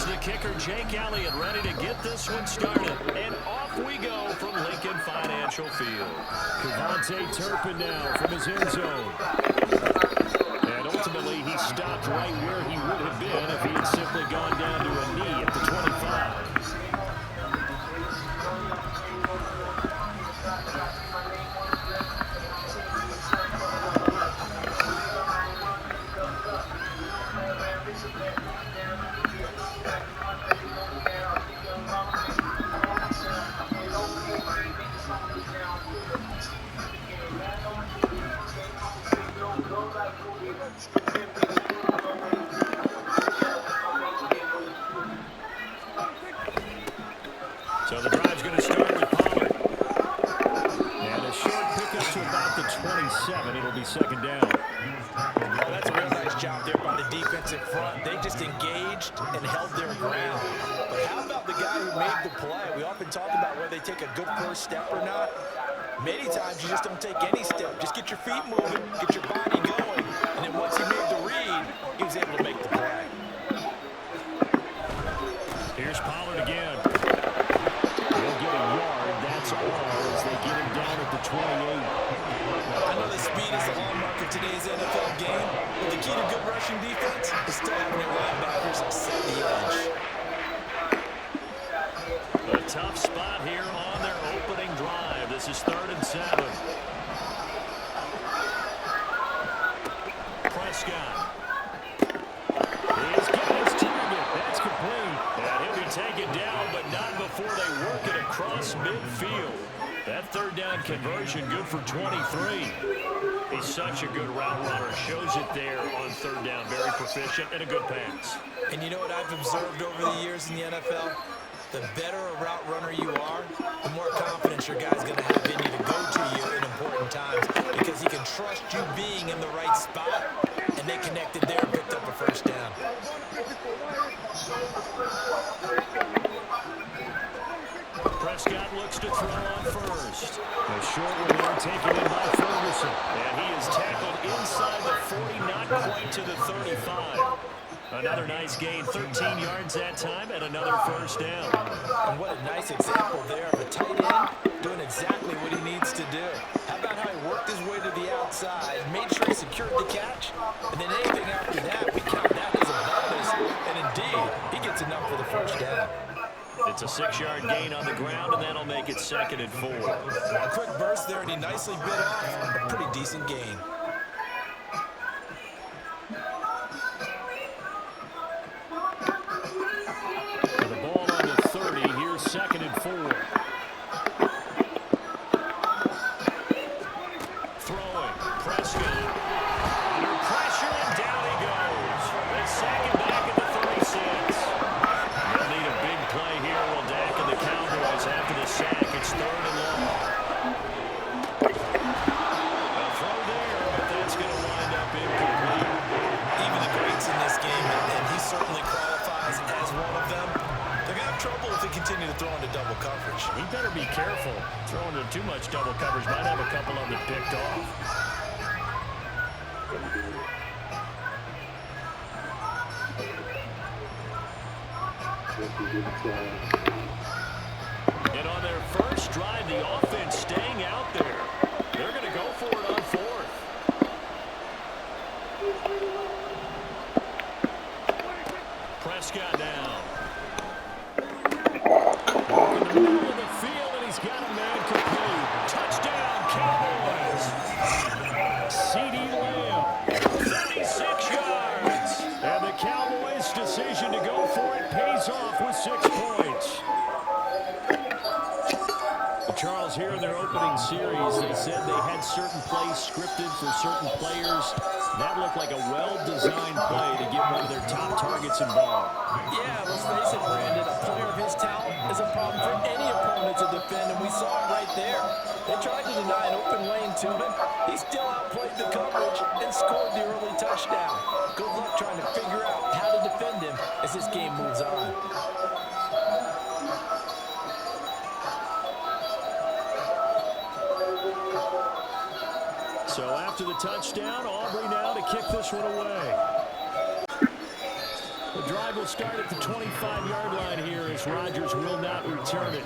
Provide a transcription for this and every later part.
Here's the kicker, Jake Elliott, ready to get this one started. And off we go from Lincoln Financial Field. Kevontae Turpin now from his end zone. And ultimately, he stopped right where he would have been if he had simply gone down to a knee at the 25. So the drive's going to start with Pollard. And a short pickup to about the 27. It'll be second down. Well, that's a real nice job there by the defensive front. They just engaged and held their ground. But how about the guy who made the play? We often talk about whether they take a good first step or not. Many times you just don't take any step. Just get your feet moving, get your body going, and then once he made the read, he was able to make the play. Here's Pollard again. He'll get a yard, that's all, as they get him down at the 28. I know the speed is the hallmark of today's NFL game, but the key to good rushing defense is still having your linebackers set the edge. A tough spot here on their opening drive. This is 3rd and 7. Prescott. He's got his target. That's complete. And he'll be taken down, but not before they work it across midfield. That 3rd down conversion good for 23. He's such a good route runner. Shows it there on 3rd down. Very proficient and a good pass. And you know what I've observed over the years in the NFL? The better a route runner you are, the more confidence your guy's going to have in you to go to you in important times because he can trust you being in the right spot, and they connected there and picked up a first down. Prescott looks to throw on first. A short one there taken in by Ferguson. And he is tackled inside the 40, not quite to the 35. Another nice gain, 13 yards that time, and another first down. And what a nice example there of a tight end doing exactly what he needs to do. How about how he worked his way to the outside, made sure he secured the catch, and then anything after that, we count that as a bonus. And indeed, he gets enough for the first down. It's a 6-yard gain on the ground, and that'll make it 2nd and 4. A quick burst there, and he nicely bit off a pretty decent gain. The ball on the 30. Here's 2nd and 4. Throwing. Prescott. Under pressure, and down he goes. They sack him back at the 36. They'll need a big play here. Will Dak and the Cowboys after the sack. It's 3rd and long. A throw there, but that's going to wind up incomplete. Even the greats in this game, and he certainly qualifies as one of them, they're going to have trouble if they continue to throw into double coverage. He better be careful. Throwing into too much double coverage might have a couple of them picked off. And on their first drive, the offense staying out there. They're going to go for it on 4th. Prescott down. In the middle of the field, and he's got a man complete. Touchdown, Cowboys. CeeDee Lamb, 36 yards. And the Cowboys' decision to go for it pays off with 6 points. Charles, here in their opening series, they said they had certain plays scripted for certain players. That looked like a well-designed play to get one of their top targets involved. Yeah, let's face it, Brandon, a player of his talent is a problem for any opponent to defend, and we saw it right there. They tried to deny an open lane to him. He still outplayed the coverage and scored the early touchdown. Good luck trying to figure out how to defend him as this game moves on. So after the touchdown, Aubrey now to kick this one away. The drive will will start at the 25-yard line here as Rodgers will not return it.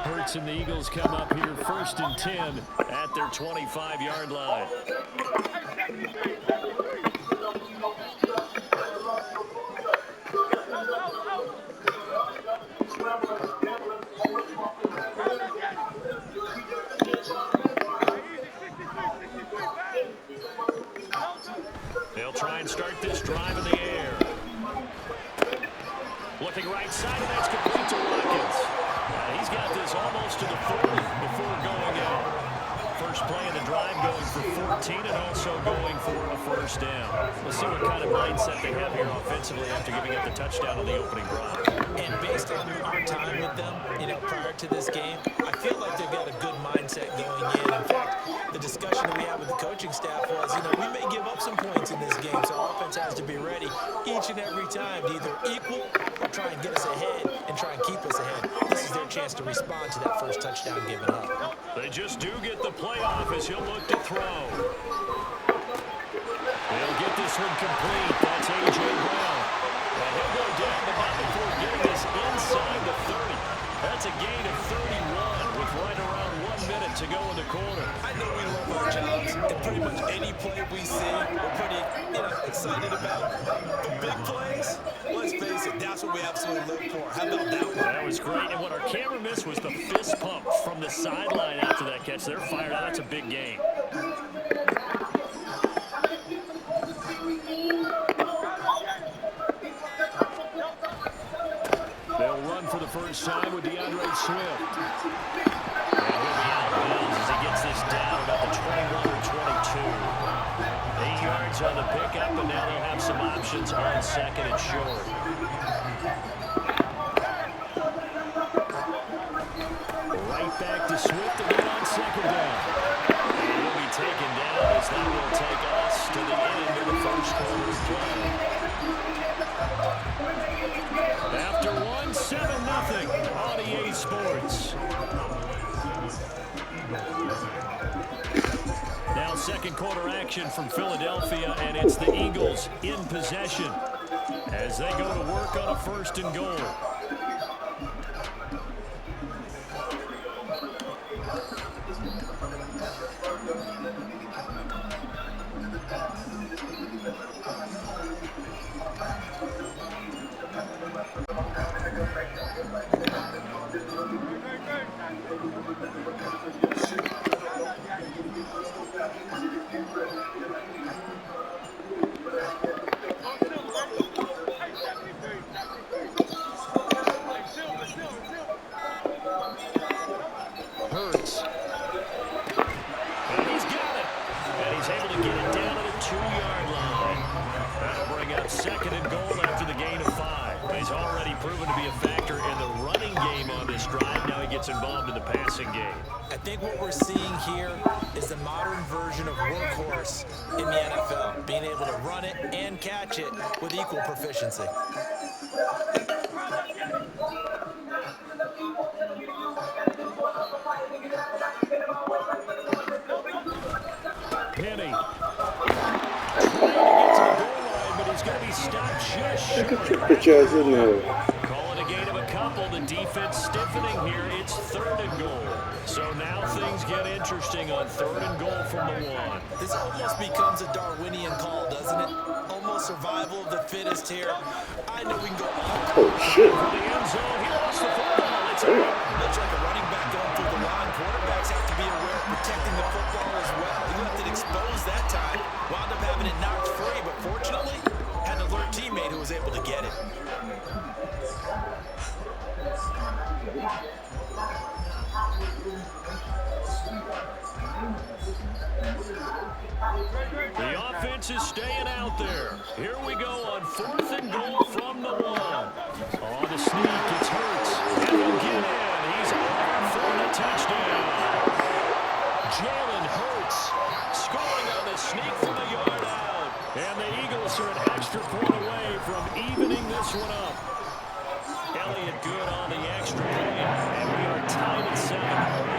Hurts and the Eagles come up here 1st and 10 at their 25-yard line. They'll try and start this drive in the air. Looking right side, and that's complete to Watkins. He's got this almost to the 40 before going out. First play of the drive going for 14 and also going for a first down. We'll see what kind of mindset they have here offensively after giving up the touchdown on the opening drive. And based on our time with them, prior to this game, I feel like they've got a good mindset going in. In fact, the discussion that we had with the coaching staff was, we may give up some points in this game, so our offense has to be ready each and every time to either equal or try and get us ahead and try and keep us ahead. This is their chance to respond to that first touchdown given up. They just do get the playoff as he'll look to throw. They'll get this one complete. That's A.J. Brown. And he'll go down the ball before getting this inside the 30. That's a gain of 31 with right around 1 minute to go in the quarter. I know we love our jobs, and pretty much any play we see, we're pretty excited about. The big plays, let's face it, that's what we absolutely look for. How about that one? That was great, and what our camera missed was the fist pump from the sideline after that catch. They're fired out. That's a big gain. They'll run for the first time with DeAndre Swift. And he'll be out of bounds as he gets this down about the 21 or 22. 8 yards on the pickup, and now they'll have some options on 2nd and short. Right back to Swift again on 2nd down. And he'll be taken down as that will take us to the end of the first quarter play. After 1, 7-0 on EA Sports. Now 2nd quarter action from Philadelphia, and it's the Eagles in possession as they go to work on a 1st and goal. Hurts. And he's got it. And he's able to get it down to the 2-yard line. That'll bring up 2nd and goal after the gain of 5. He's already proven to be a factor in the running game on this drive. Now he gets involved in the passing game. I think what we're seeing here is the modern version of workhorse in the NFL, being able to run it and catch it with equal proficiency. Penny. Trying to get to the goal line, but he's going to be stopped just short. Get your bitch ass in there. Calling a gain of a couple. The defense stiffening here. It's 3rd and goal. So now things get interesting on 3rd and goal from the 1. This almost becomes a Darwinian call, doesn't it? Almost survival of the fittest here. I know we can go up. Oh, shit. For the end zone. He lost the football. It's Looks like a running back going through the line. Quarterbacks have to be aware of protecting the football as well. He left it exposed that time. Wound up having it knocked free, but fortunately, had an alert teammate who was able to get it. The offense is staying out there. Here we go on 4th and goal from the 1. On the sneak, it's Hurts. And he'll get in. He's over for the touchdown. Jalen Hurts scoring on the sneak from the yard out. And the Eagles are an extra point away from evening this one up. Elliott good on the extra point. And we are tied at 7.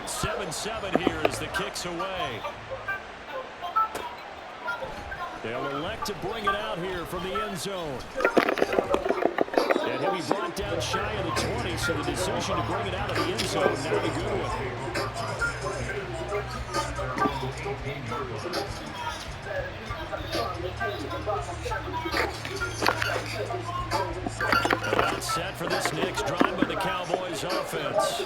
7-7 here as the kick's away. They'll elect to bring it out here from the end zone. And he'll be brought down shy of the 20, so the decision to bring it out of the end zone, now the good one. About set for this next drive by the Cowboys offense.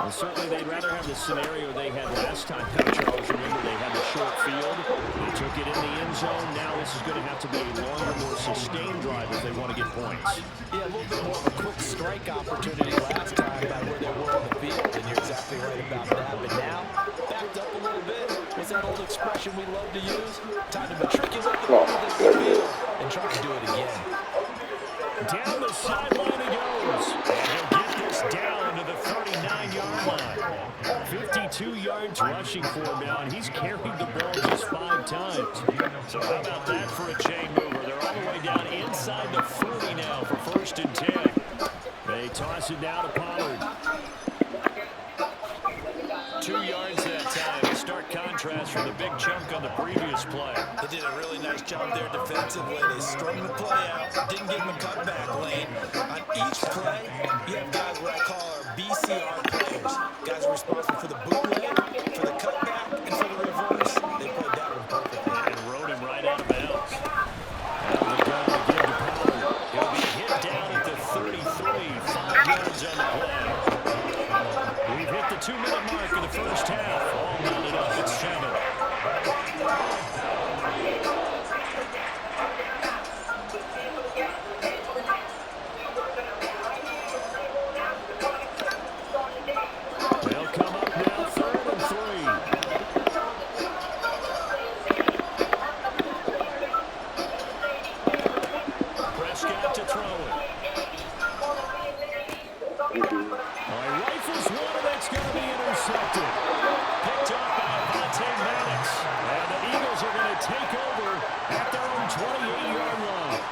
Well, certainly they'd rather have the scenario they had last time. Charles, remember they had the short field. They took it in the end zone. Now this is going to have to be a longer, more sustained drive if they want to get points. Yeah, a little bit more of a quick strike opportunity last time by where they were on the field, and you're exactly right about that. But now, backed up a little bit. What's that old expression we love to use? Time to matriculate the ball to the field and try to do it again. Down the sideline he goes. And he'll get this down to the 39-yard line. 52 yards rushing for him now, and he's carried the ball just 5 times. So how about that for a chain mover? They're all the way down inside the 40 now for 1st and 10. They toss it down to Pollard. 2 yards that time. A stark contrast from the big chunk on the previous play. They did a really nice job there defensively. They strung the play out, didn't give him a cutback lane. On each play, you have guys what I call our BCR players. Guys are responsible for the bootleg, for the cutback, and for the reverse. They played that one perfectly. And rode him right out of bounds. Out of the gun again to Pollard. He'll be hit down at the 33. 5 yards on the play. We've hit the 2-minute mark of the first half. All mounted up at 7. They'll come up now, 3rd and 3. Prescott to throw it. Rifles one, and it's going to be intercepted. Picked up by Maddox. And the Eagles are going to take over at their own 28-yard line.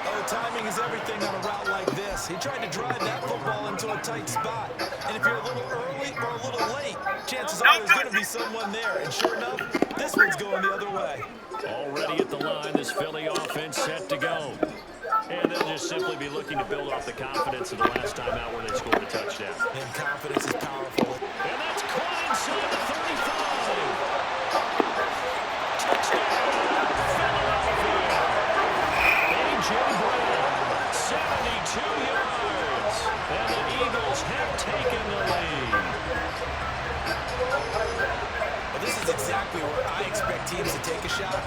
Oh, timing is everything on a route like this. He tried to drive that football into a tight spot. And if you're a little early or a little late, chances are there's going to be someone there. And sure enough, this one's going the other way. Already at the line, this Philly offense set to go. And they'll just simply be looking to build off the confidence of the last time out where they scored a touchdown. And confidence is powerful. And that's caught inside the 35. Touchdown, Philadelphia. A.J. Brown, 72 yards. And the Eagles have taken the lead. Well, this is exactly where I expect teams to take a shot.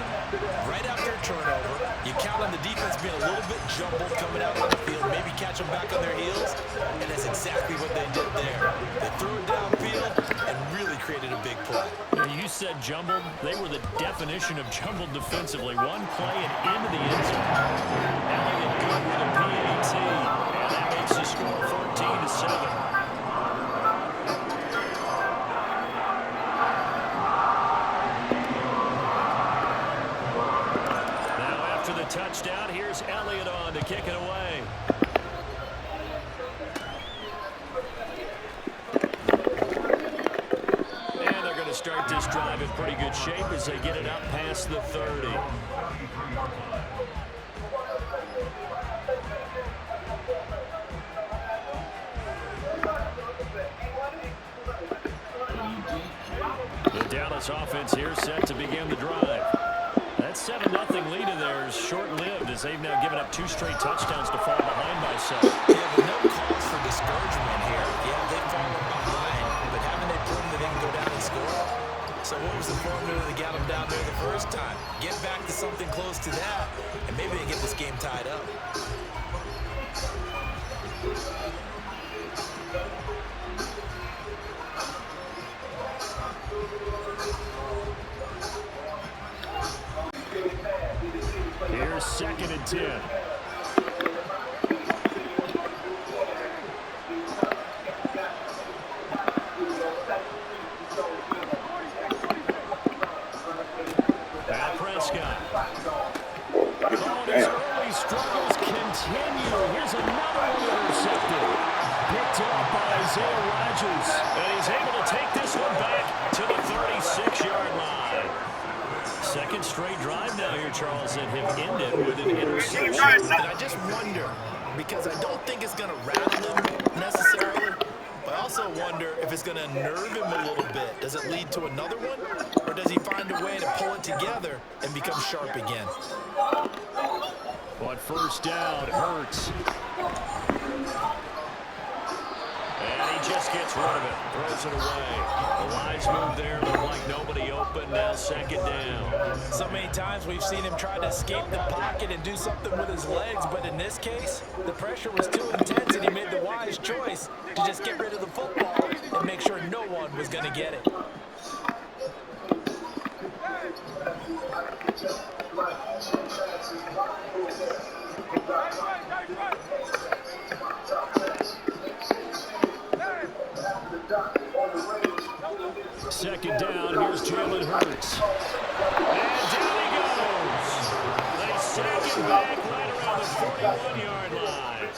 Right after a turnover, you count on the defense being a little bit jumbled coming out on the field, maybe catch them back on their heels, and that's exactly what they did there. They threw it downfield and really created a big play. You said jumbled. They were the definition of jumbled defensively. One play and into the end zone. Elliott good with a PAT, and that makes the score 14-7. Touchdown. Here's Elliott on to kick it away. And they're going to start this drive in pretty good shape as they get it up past the 30. The Dallas offense here set to begin the drive. That 7-0 lead of theirs short-lived as they've now given up 2 straight touchdowns to fall behind by 7. Yeah, but no cause for discouragement here. Yeah, they've fallen behind, but haven't they proven that they can go down and score? So what was the formula that got them down there the first time? Get back to something close to that, and maybe they get this game tied up. Here's 2nd and 10. Prescott. Oh, his early struggles continue. Here's another one intercepted. Picked up by Isaiah Rodgers, and he's able to take this one back to the 36-yard line. Second straight drive now here, Charles, that have ended with an interception. And I just wonder, because I don't think it's going to rattle him necessarily, but I also wonder if it's going to nerve him a little bit. Does it lead to another one, or does he find a way to pull it together and become sharp again? On first down, Hurts. And he just gets rid of it, throws it away. The lines move there, look like nobody open, now second down. So many times we've seen him try to escape the pocket and do something with his legs, but in this case, the pressure was too intense and he made the wise choice to just get rid of the football and make sure no one was going to get it. Second down, here's Jalen Hurts. And down he goes. They sack him back right around the 41-yard line.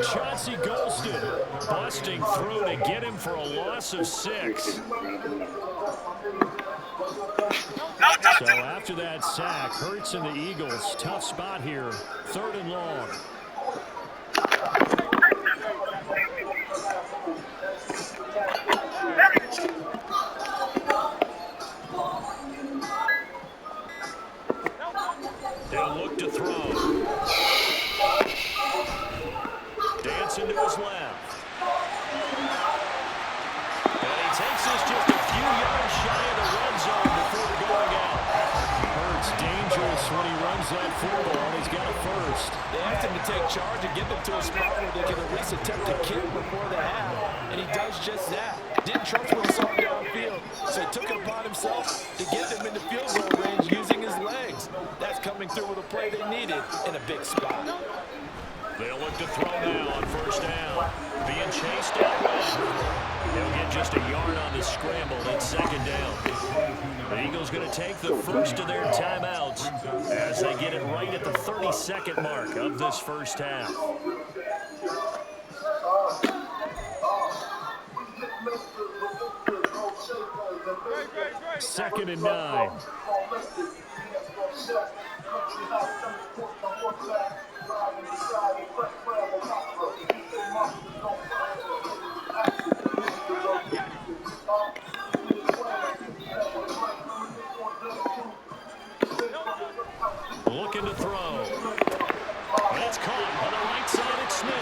Chauncey Golston busting through to get him for a loss of 6. So after that sack, Hurts and the Eagles, tough spot here, 3rd and long. They'll look to throw. Dancing to his left. And he takes this just a few yards shy of the red zone before going out. Hurts dangerous when he runs that football. He's got a first. They asked him to take charge and get them to a spot where they can at least attempt to kill before the half. And he does just that. Didn't trust what he saw downfield, so he took it upon himself to get them into field goal range using his legs. That's coming through with a play they needed in a big spot. They'll look to throw now on first down. Being chased out left. They'll get just a yard on the scramble at second down. The Eagles going to take the first of their timeouts as they get it right at the 32nd mark of this first half. Second and 9. Looking to throw. And it's caught on the right side at Smith.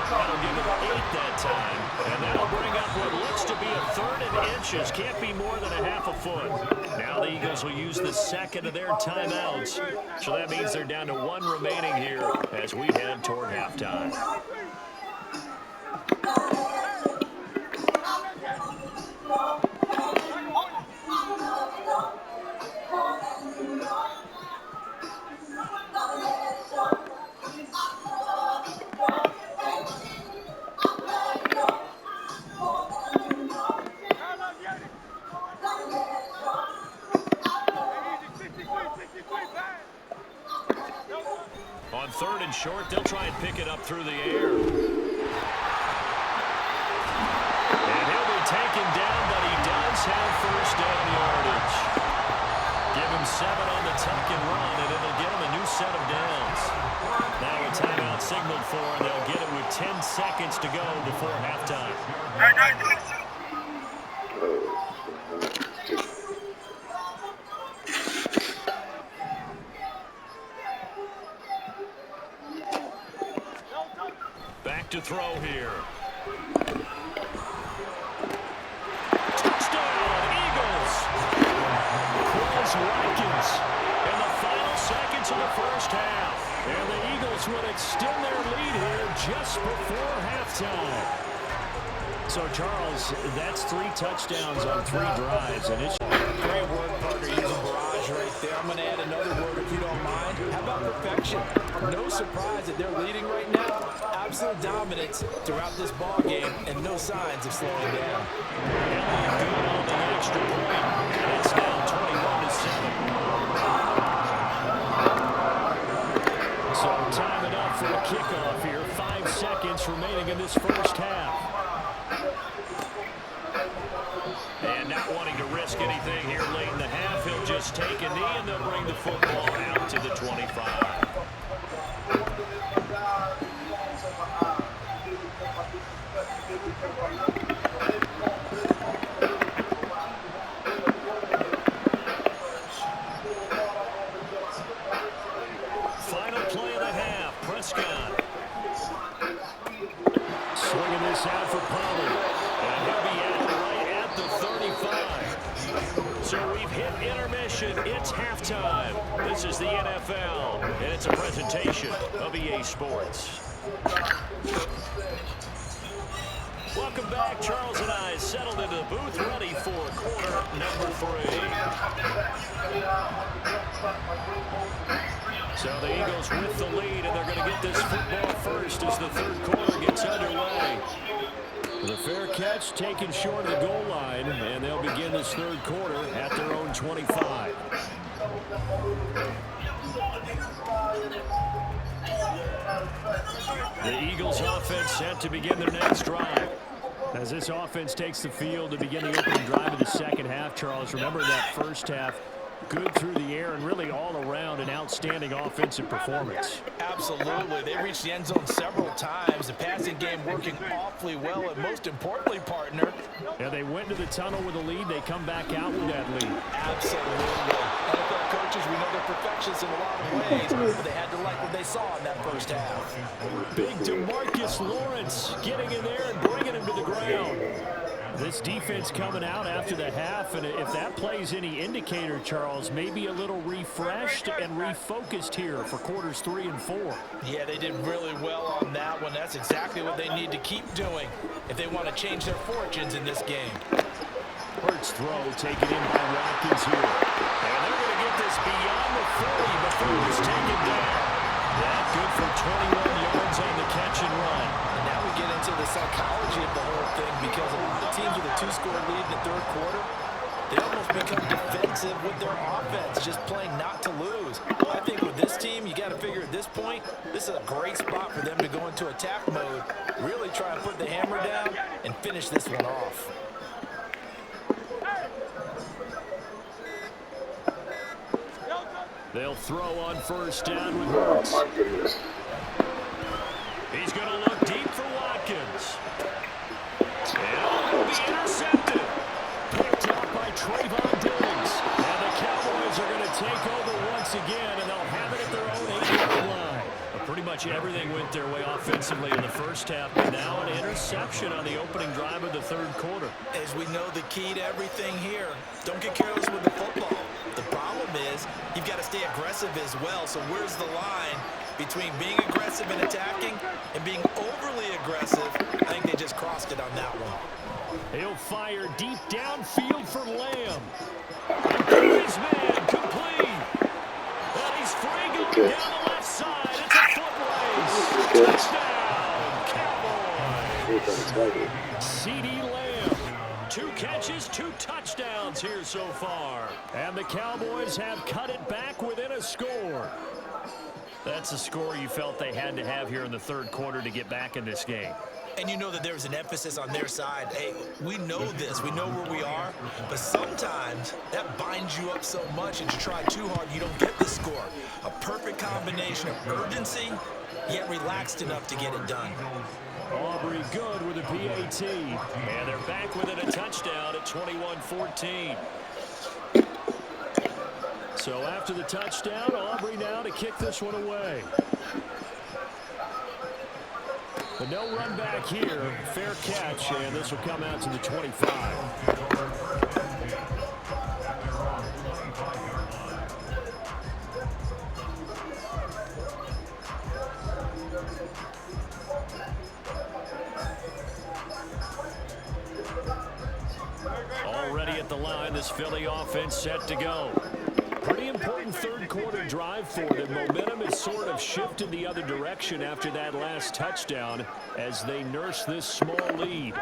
That'll give it 8 that time. And that'll bring up what looks to be a 3rd and inches. Can't be more than a half a foot. Now the Eagles will use the second of their timeouts. So that means they're down to 1 remaining here as we head toward halftime. On 3rd and short, they'll try and pick it up through the air. And he'll be taken down, but he does have first down yardage. Give him 7 on the tuck and run, and it'll get him a new set of downs. Now a timeout signaled for, and they'll get it with 10 seconds to go before halftime. Back to throw here. Touchdown, Eagles! Quez Watkins in the final seconds of the first half. And the Eagles will extend their lead here just before halftime. So, Charles, that's 3 touchdowns on 3 drives, and it's Great work, Parker. Use a barrage right there. I'm going to add another word if you don't mind. How about perfection? No surprise that they're leading right now. Absolute dominance throughout this ball game, and no signs of slowing down. Elliott good on the extra point. It's now 21-7. So time it up for a kickoff here. 5 seconds remaining in this first half. And not wanting to risk anything here late in the half, he'll just take a knee, and they'll bring the football out to the 25. Final play of the half, Prescott. Swinging this out for Pollard. And he'll be right at the 35. So we've hit intermission. It's halftime. This is the NFL, and it's a presentation of EA Sports. Welcome back. Charles and I settled into the booth, ready for quarter number 3. So the Eagles with the lead, and they're going to get this football first as the third quarter gets underway. The fair catch taken short of the goal line, and they'll begin this third quarter at their own 25. The Eagles offense set to begin their next drive. As this offense takes the field to begin the opening drive of the second half, Charles, remember that first half, good through the air and really all around an outstanding offensive performance. Absolutely. They reached the end zone several times. The passing game working awfully well, and most importantly, partner. Yeah, they went to the tunnel with a lead. They come back out with that lead. Absolutely. NFL coaches, we know they're perfectionists in a lot of ways, but they had to like what they saw in that first half. Big DeMarcus Lawrence getting in there and bringing him to the ground. This defense coming out after the half, and if that plays any indicator, Charles, maybe a little refreshed and refocused here for quarters 3 and 4. Yeah, they did really well on that one. That's exactly what they need to keep doing if they want to change their fortunes in this game. Hurts throw taken in by Watkins here. And they're going to get this beyond the 40 before it was taken down. That good for 21 yards on the catch and run. And now we get into the psychology of the whole thing, because a lot of teams with a 2-score lead in the third quarter, they almost become defensive with their offense, just playing not to lose. I think with this team, you got to figure at this point, this is a great spot for them to go into attack mode, really try and put the hammer down and finish this one off. They'll throw on first down with Hurts. He's going to look deep for Watkins. And it'll be intercepted. Picked up by Trayvon Diggs. And the Cowboys are going to take over once again, and they'll have it at their own 8-yard line. Pretty much everything went their way offensively in the first half, but now an interception on the opening drive of the third quarter. As we know, the key to everything here, don't get careless with the football. The problem is you've got to stay aggressive as well. So where's the line between being aggressive and attacking and being overly aggressive? I think they just crossed it on that one. He'll fire deep downfield for Lamb. And his man complete. And he's free going down the left side. It's a foot race. Touchdown, Cowboys. CD Lamb. 2 catches, 2 touchdowns here so far. And the Cowboys have cut it back within a score. That's a score you felt they had to have here in the third quarter to get back in this game. And you know that there was an emphasis on their side. Hey, we know this. We know where we are. But sometimes that binds you up so much, and you try too hard, you don't get the score. A perfect combination of urgency, yet relaxed enough to get it done. Aubrey good with a PAT. And they're back within a touchdown at 21-14. So after the touchdown, Aubrey now to kick this one away. But no run back here. Fair catch, and this will come out to the 25. Already at the line, this Philly offense set to go. Pretty important third quarter drive for them. Momentum has sort of shifted the other direction after that last touchdown as they nurse this small lead.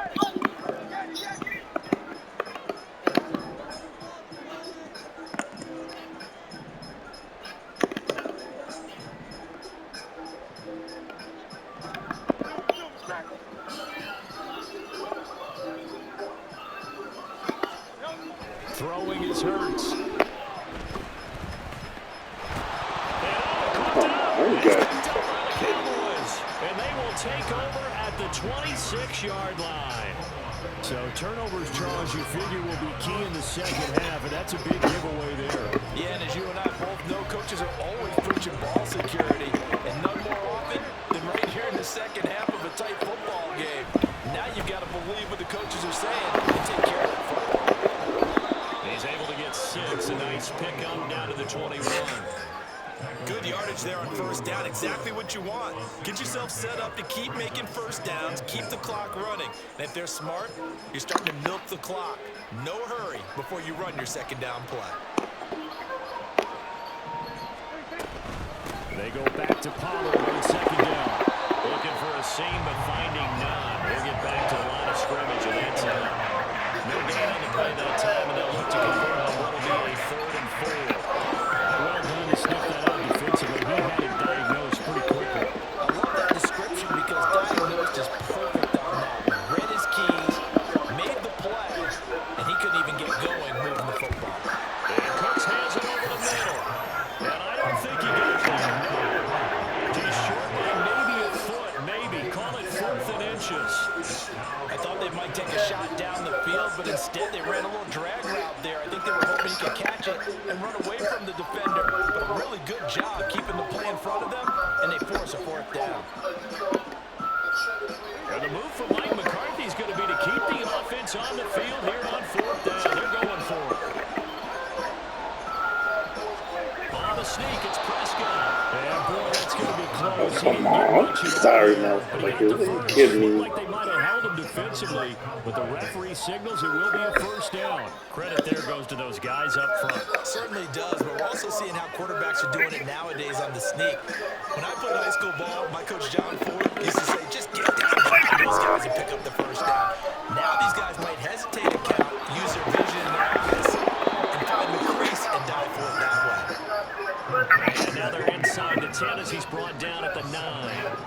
Throwing his Hurts. Very good. And they will take over at the 26-yard line. So turnovers, Charles, you figure will be key in the second half, and that's a big giveaway there. Yeah, and as you and I both know, coaches are always preaching ball security, and none more often than right here in the second half of a tight football game. Now you've got to believe what the coaches are saying and take care of that football. He's able to get 6. A nice pickup down to the 21. Good yardage there on first down. Exactly what you want. Get yourself set up to keep making first downs, keep the clock running. And if they're smart, you're starting to milk the clock. No hurry before you run your second down play. They go back to Pollard on second down. Looking for a seam, but finding none. We'll get back to the line of scrimmage, and that's no gain on the play that time, and they'll look to convert on what will be a 3rd and 4. Well done to sniff that out defensively. He had it diagnosed pretty quickly. I love that description because diagnosed is perfect on that. Read his keys, made the play, and he couldn't even get going moving the football. And Cooks has it over the middle. And I don't think he got there. Just short by maybe a foot, maybe. Call it 4th and inches. I thought they might take a shot down the field, but instead they ran a little drag route there. I think they were hoping he could catch it and run away from the defender. But a really good job keeping the play in front of them, and they force a 4th down. And the move from Mike McCarthy is going to be to keep the offense on the field here on 4th down. They're going for it. On the sneak, it's Prescott. And boy, that's going to be close. Come on. Sorry, man. Like, you're kidding me. Like they might have held him defensively, but the referee signals it will be a 1st down. Credit there goes to those guys up front. Certainly does, but we're also seeing how quarterbacks are doing it nowadays on the sneak. When I played high school ball, my coach John Ford used to say, just get down behind those guys and pick up the 1st down. Now these guys might hesitate to count, use their vision and their eyes, and find the crease and dive for it that way. And now they're inside the 10 as he's brought down at the 9.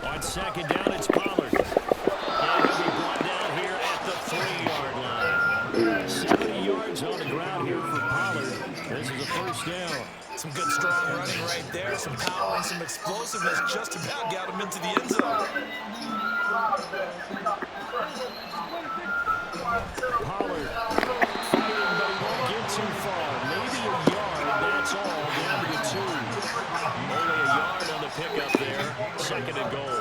On second down, it's Pollard. And he'll be brought down here at the 3-yard line. 70 yards on the ground here for Pollard. This is a 1st down. Some good strong running right there, some power and some explosiveness just about got him into the end zone. Pollard fighting, but he won't get too far. Maybe a yard, that's all, down to the 2. Only a yard on the pickup there. 2nd and goal.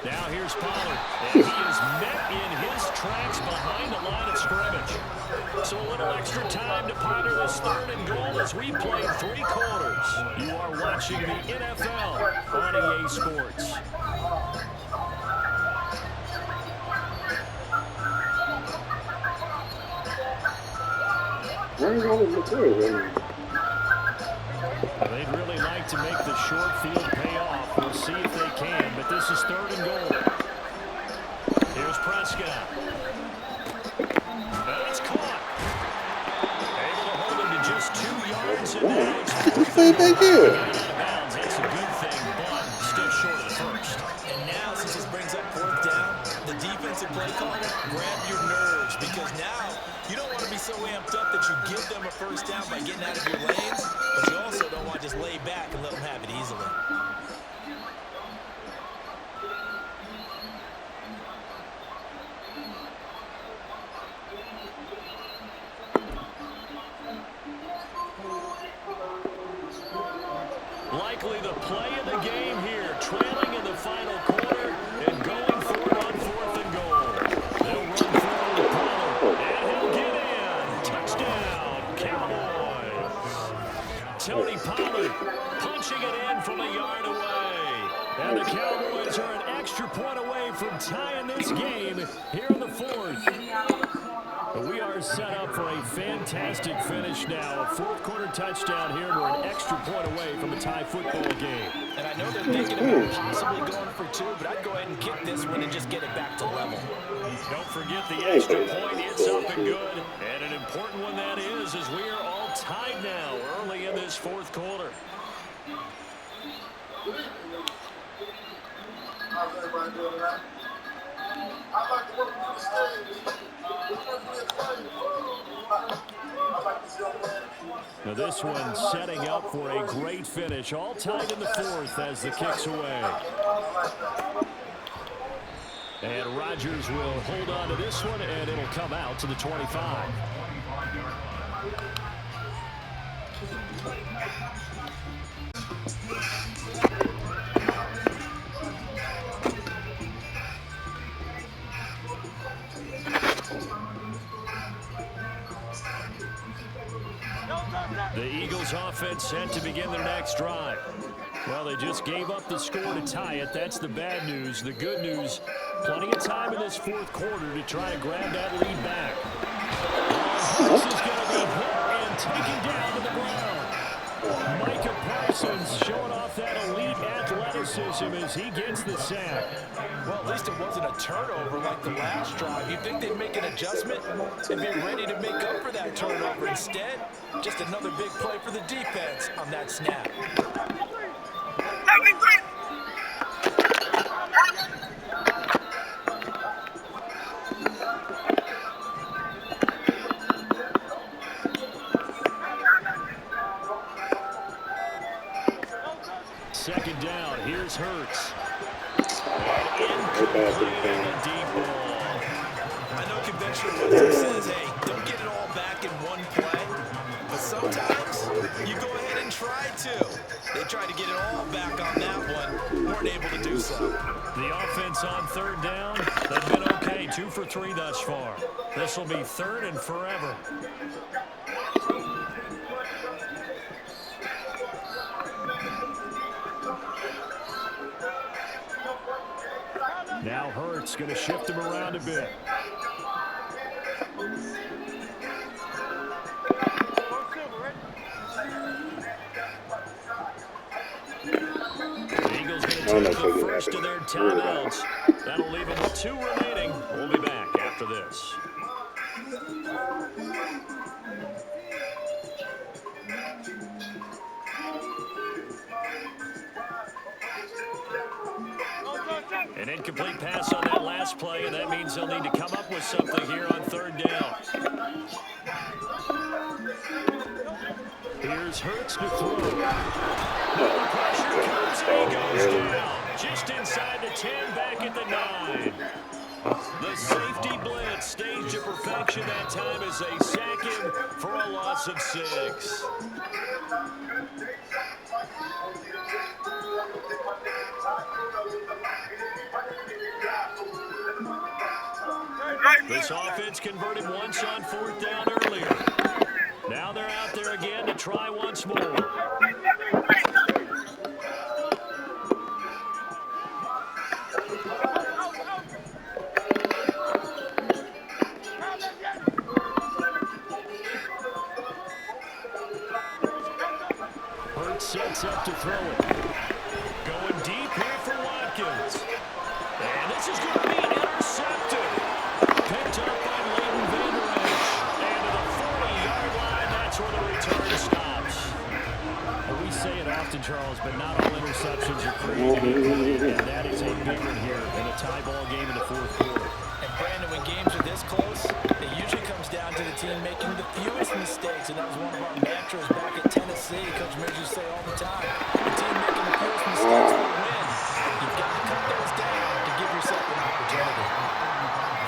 Now here's Pollard, and he is met in his tracks behind the line of scrimmage. So a little extra time to ponder this 3rd and goal as we play 3 quarters. You are watching the NFL on EA Sports. Where is all the material? They'd really like to make the short field pay off. We'll see if they can, but this is 3rd and goal. Here's Prescott. That's caught. Able to hold him to just 2 yards. And now it's What the fuck back here? out of bounds. That's a good thing, but still short of the 1st. And now, since this brings up 4th down, the defensive play caller, grab your nerves, because now you don't want to be so amped up that you give them a 1st down by getting out of your lanes, but you also don't want to just lay back and let them have it easily. Likely the play of the game here, trailing in the final quarter and going for it on 4th and goal. They'll run forward with Pollard, and he'll get in. Touchdown, Cowboys. Tony Pollard punching it in from a yard away. And the Cowboys are an extra point away from tying this game here in the 4th. But we are set up for a fantastic finish now. A 4th quarter touchdown here. We're an extra point away from a tie football game. And I I know they're thinking about possibly going for 2, but I'd go ahead and kick this one and just get it back to level. Don't forget the extra point. It's up and good. And an important one that is, as we are all tied now early in this fourth quarter. How's everybody doing tonight? I'd like to welcome to the stage. Now this one setting up for a great finish. All tied in the fourth as the kick's away. And Rodgers will hold on to this one, and it'll come out to the 25. The Eagles offense set to begin their next drive. Well, they just gave up the score to tie it. That's the bad news. The good news, plenty of time in this fourth quarter to try to grab that lead back. This is going to be hit and taken down to the ground. Micah Parsons showing off that elite athleticism as he gets the sack. Well, at least it wasn't a turnover like the last drive. You'd think they'd make an adjustment and be ready to make up for that turnover. Instead, just another big play for the defense on that snap. Second down, here's Hurts. I know conventional wisdom says, hey, don't get it all back in one play. But sometimes you go ahead and try to. They tried to get it all back on that one. Weren't able to do so. The offense on third down, they've been okay. 2 for 3 thus far. This will be third and forever. Now Hurts going to shift him around a bit. The Eagles going to take the first of their timeouts. That'll leave them with 2 remaining. We'll be back after this. An incomplete pass on that last play, and that means they'll need to come up with something here on third down. Here's Hurts to throw. No pressure comes, and he goes down. Just inside the 10, back at the 9. The safety blitz staged to perfection that time as they sack him for a loss of 6. This offense converted once on fourth down earlier. Now they're out there again to try once more. Hurts sets up to throw it. Going deep here for Watkins. And this is going to be intercepted. Picked up by Leighton Vander Esch. And to the 40-yard line, that's where the return stops. Well, we say it often, Charles, but not all interceptions are created. And that is a big one here in a tie ball game in the fourth quarter. And Brandon, when games are this close, it usually comes down to the team making the fewest mistakes. And that was one of our mantras back at Tennessee. Coach Midge used to say all the time, the team making the fewest mistakes will win. You've got to cut those down to give yourself an opportunity.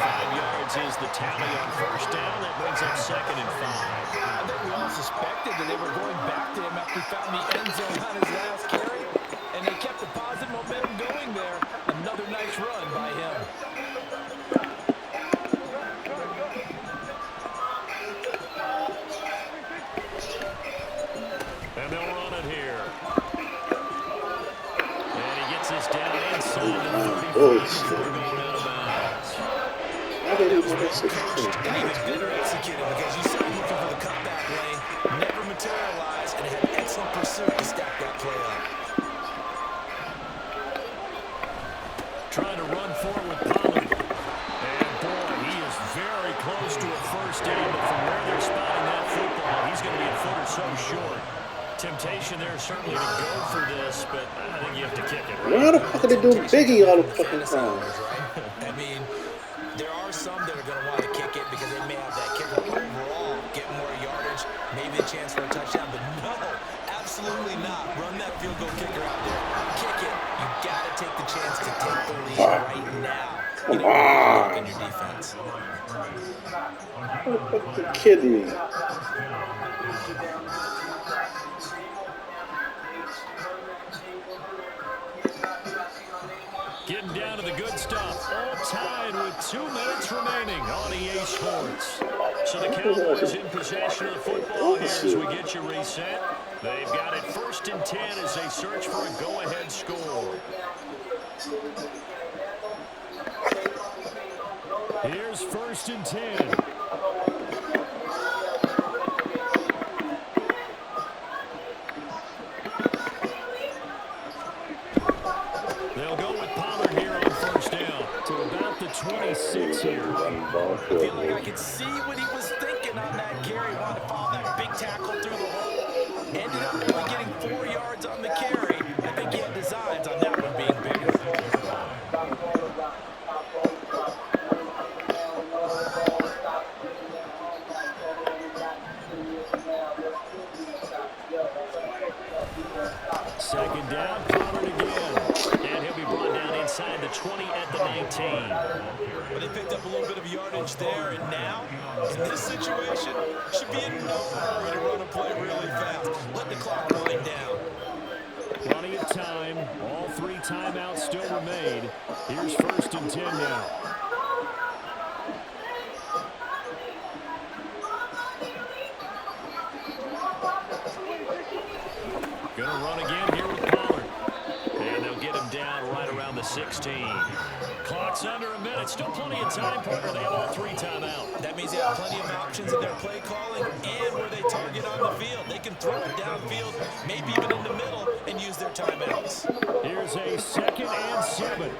5 yards is the tally on first down. That brings up second and 5. I think we all suspected that they were going back to him after he found the end zone on his last carry. And they kept the positive momentum going there. Another nice run by him. And they'll run it here. And he gets this down inside the 35 before going out of bounds. That was well coached and even better executed because you saw him looking for the cutback lane, never materialized, and had excellent pursuit to stack that play up. so short. Temptation there certainly to go for this, but I think you have to kick it, Why right? the fuck are they doing Biggie all the fucking Fantasy time? owners, right? I mean, there are some that are going to want to kick it because they may have that kicker overall, get more yardage, maybe a chance for a touchdown, but no, absolutely not. Run that field goal kicker out there. Kick it. You got to take the chance to take the lead right now. You don't want to put a lock in your defense. You're kidding me. Getting down to the good stuff. All tied with 2 minutes remaining on EA Sports. So the Cowboys in possession of the football here as we get you reset. They've got it 1st and 10 as they search for a go-ahead score. Here's 1st and 10. They'll go with Pollard here on 1st down to about the 26 here. I feel like I could see what he was thinking on that carry. Wanted to follow that big tackle through the hole. Ended up only getting 4 yards on the carry. I think he had designs on that one being bigger. Second down, Pollard again. And he'll be brought down inside the 20 at the 19. But they picked up a little bit of yardage there, and now, in this situation, should be in no hurry to run a play really fast. Let the clock wind down. Plenty of time. All 3 timeouts still remain. Here's 1st and 10 now. Gonna run again here with Pollard. And they'll get him down right around the 16. Clock's under a minute. Still plenty of time, partner. They have all 3 timeouts. That means they have plenty of options in their play calling and where they target on the field. They can throw it downfield, maybe even in the middle, and use their timeouts. Here's a 2nd and 7.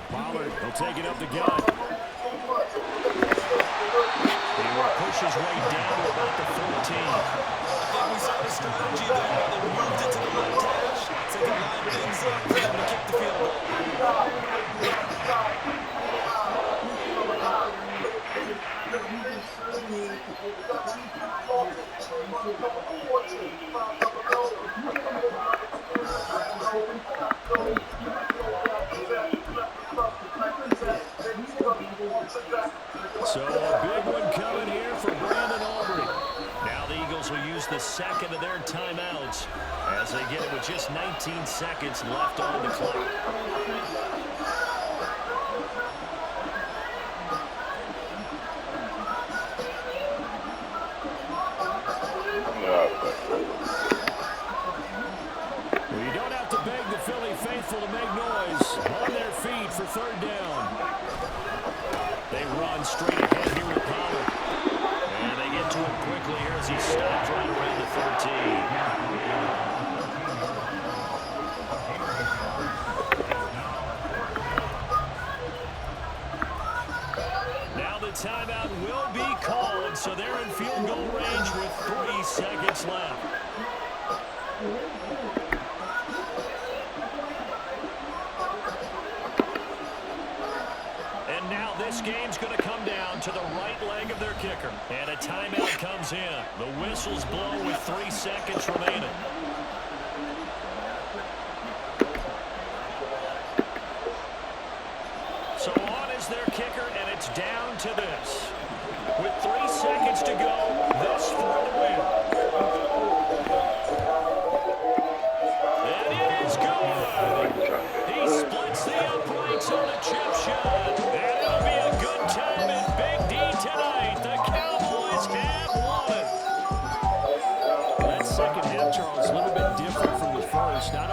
Pollard will take it up the gut. He will push his way down to about the 14. I think we saw the strategy there. They moved it to the left hash so they can line things up for them to kick the field goal. So a big one coming here for Brandon Aubrey. Now the Eagles will use the 2nd of their timeouts as they get it with just 19 seconds left on the clock. Well, you don't have to beg the Philly faithful to make noise. On their feet for 3rd down. They run straight ahead here with Pollard. And they get to him quickly here as he stops right around the 13. Now the timeout will be called, so they're in field goal range with 3 seconds left. And now this game's going to come down to the right leg of their kicker. And a timeout comes in. The whistles blow with 3 seconds remaining. So on is their kicker, and it's down to this. With 3 seconds to go, this for the win. And it is good. He splits the uprights on a chip shot. And it'll be a good time in Big D tonight. The Cowboys have won. That second half, Charles, a little bit different from the first. Not